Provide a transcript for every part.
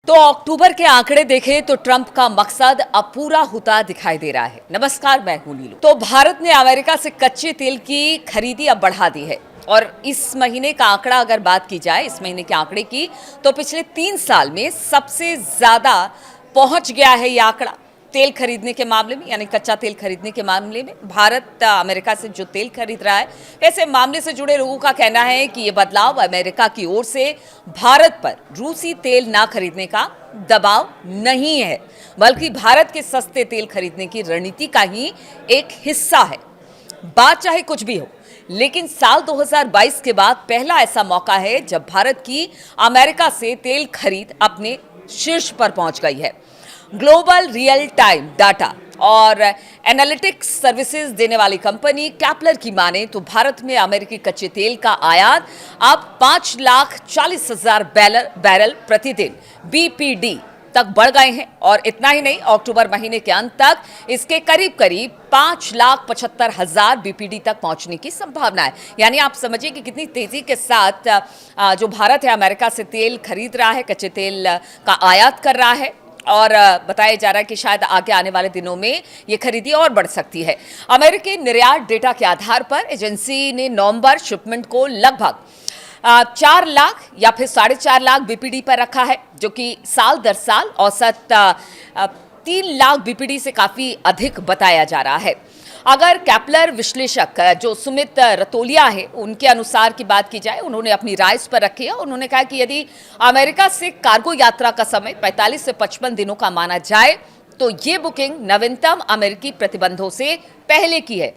तो अक्टूबर के आंकड़े देखें तो ट्रंप का मकसद अब पूरा होता दिखाई दे रहा है। नमस्कार, मैं हूं नीलू। तो भारत ने अमेरिका से कच्चे तेल की खरीदी अब बढ़ा दी है और इस महीने का आंकड़ा अगर बात की जाए, इस महीने के आंकड़े की, तो पिछले 3 साल में सबसे ज्यादा पहुंच गया है यह आंकड़ा तेल खरीदने के मामले में, यानी कच्चा तेल खरीदने के मामले में। भारत अमेरिका से जो तेल खरीद रहा है, ऐसे मामले से जुड़े लोगों का कहना है कि यह बदलाव अमेरिका की ओर से भारत पर रूसी तेल ना खरीदने का दबाव नहीं है, बल्कि भारत के सस्ते तेल खरीदने की रणनीति का ही एक हिस्सा है। बात चाहे कुछ भी हो, लेकिन साल 2022 के बाद पहला ऐसा मौका है जब भारत की अमेरिका से तेल खरीद अपने शीर्ष पर पहुंच गई है। ग्लोबल रियल टाइम डाटा और एनालिटिक्स सर्विसेज देने वाली कंपनी कैपलर की माने तो भारत में अमेरिकी कच्चे तेल का आयात अब 5,40,000 बैरल प्रतिदिन बीपीडी तक बढ़ गए हैं। और इतना ही नहीं, अक्टूबर महीने के अंत तक इसके करीब करीब 5,75,000 बीपीडी तक पहुंचने की संभावना है। यानी आप समझिए कि कितनी तेजी के साथ जो भारत है अमेरिका से तेल खरीद रहा है, कच्चे तेल का आयात कर रहा है। और बताया जा रहा है कि शायद आगे आने वाले दिनों में ये खरीदी और बढ़ सकती है। अमेरिकी निर्यात डेटा के आधार पर एजेंसी ने नवंबर शिपमेंट को लगभग 4 लाख या फिर 4.5 लाख बीपीडी पर रखा है, जो कि साल दर साल औसत 3 लाख बीपीडी से काफी अधिक बताया जा रहा है। अगर कैपलर विश्लेषक जो सुमित रतोलिया है, उनके अनुसार की बात की जाए, उन्होंने अपनी राय इस पर रखी है। उन्होंने कहा कि यदि अमेरिका से कार्गो यात्रा का समय 45 से 55 दिनों का माना जाए तो ये बुकिंग नवीनतम अमेरिकी प्रतिबंधों से पहले की है।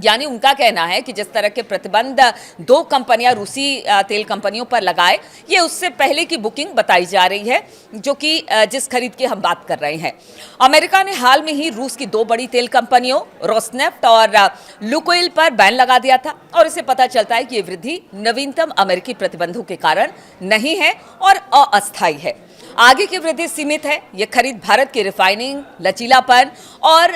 यानी उनका कहना है कि जिस तरह के प्रतिबंध 2 कंपनियां रूसी तेल कंपनियों पर लगाए, ये उससे पहले की बुकिंग बताई जा रही है, जो कि जिस खरीद की हम बात कर रहे हैं। अमेरिका ने हाल में ही रूस की 2 बड़ी तेल कंपनियों रोसनेफ्ट और लुकोइल पर बैन लगा दिया था, और इससे पता चलता है कि ये वृद्धि नवीनतम अमेरिकी प्रतिबंधों के कारण नहीं है और अस्थायी है। आगे की वृद्धि सीमित है। यह खरीद भारत के रिफाइनिंग, लचीलापन और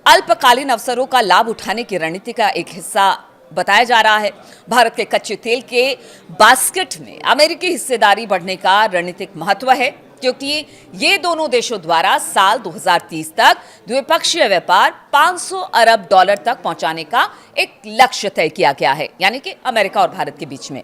अल्पकालीन अवसरों का लाभ उठाने की रणनीति का एक हिस्सा बताया जा रहा है। भारत के कच्चे तेल के बास्केट में अमेरिकी हिस्सेदारी बढ़ने का रणनीतिक महत्व है, क्योंकि ये दोनों देशों द्वारा साल 2030 तक द्विपक्षीय व्यापार $500 अरब तक पहुंचाने का एक लक्ष्य तय किया गया है, यानी कि अमेरिका और भारत के बीच में।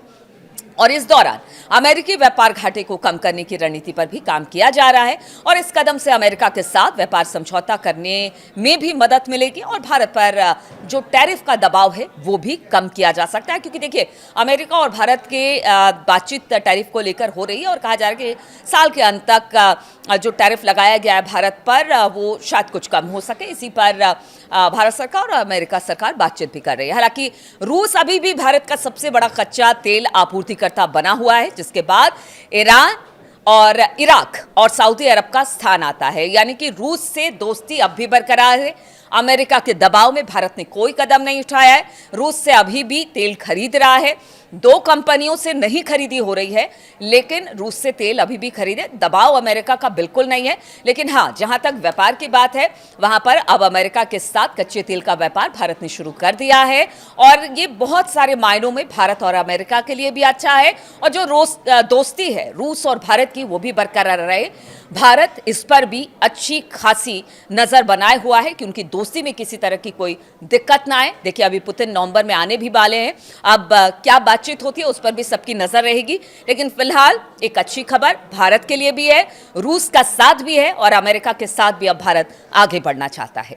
और इस दौरान अमेरिकी व्यापार घाटे को कम करने की रणनीति पर भी काम किया जा रहा है, और इस कदम से अमेरिका के साथ व्यापार समझौता करने में भी मदद मिलेगी और भारत पर जो टैरिफ का दबाव है वो भी कम किया जा सकता है। क्योंकि देखिए, अमेरिका और भारत के बातचीत टैरिफ को लेकर हो रही है और कहा जा रहा है कि साल के अंत तक जो टैरिफ लगाया गया है भारत पर, वो शायद कुछ कम हो सके। इसी पर भारत सरकार और अमेरिका सरकार बातचीत भी कर रही है। हालांकि रूस अभी भी भारत का सबसे बड़ा कच्चा तेल आपूर्तिकर्ता बना हुआ है, जिसके बाद ईरान और इराक और सऊदी अरब का स्थान आता है। यानी कि रूस से दोस्ती अब भी बरकरार है। अमेरिका के दबाव में भारत ने कोई कदम नहीं उठाया है। रूस से अभी भी तेल खरीद रहा है। 2 कंपनियों से नहीं खरीदी हो रही है, लेकिन रूस से तेल अभी भी खरीदे। दबाव अमेरिका का बिल्कुल नहीं है। लेकिन हाँ, जहां तक व्यापार की बात है, वहां पर अब अमेरिका के साथ कच्चे तेल का व्यापार भारत ने शुरू कर दिया है, और ये बहुत सारे मायनों में भारत और अमेरिका के लिए भी अच्छा है। और जो दोस्ती है रूस और भारत की, वो भी बरकरार रहे। भारत इस पर भी अच्छी खासी नजर बनाए हुआ है कि उनकी दोस्ती में किसी तरह की कोई दिक्कत ना आए। देखिए, अभी पुतिन नवंबर में आने भी वाले हैं। अब क्या बातचीत होती है उस पर भी सबकी नजर रहेगी। लेकिन फिलहाल एक अच्छी खबर भारत के लिए भी है, रूस का साथ भी है, और अमेरिका के साथ भी अब भारत आगे बढ़ना चाहता है।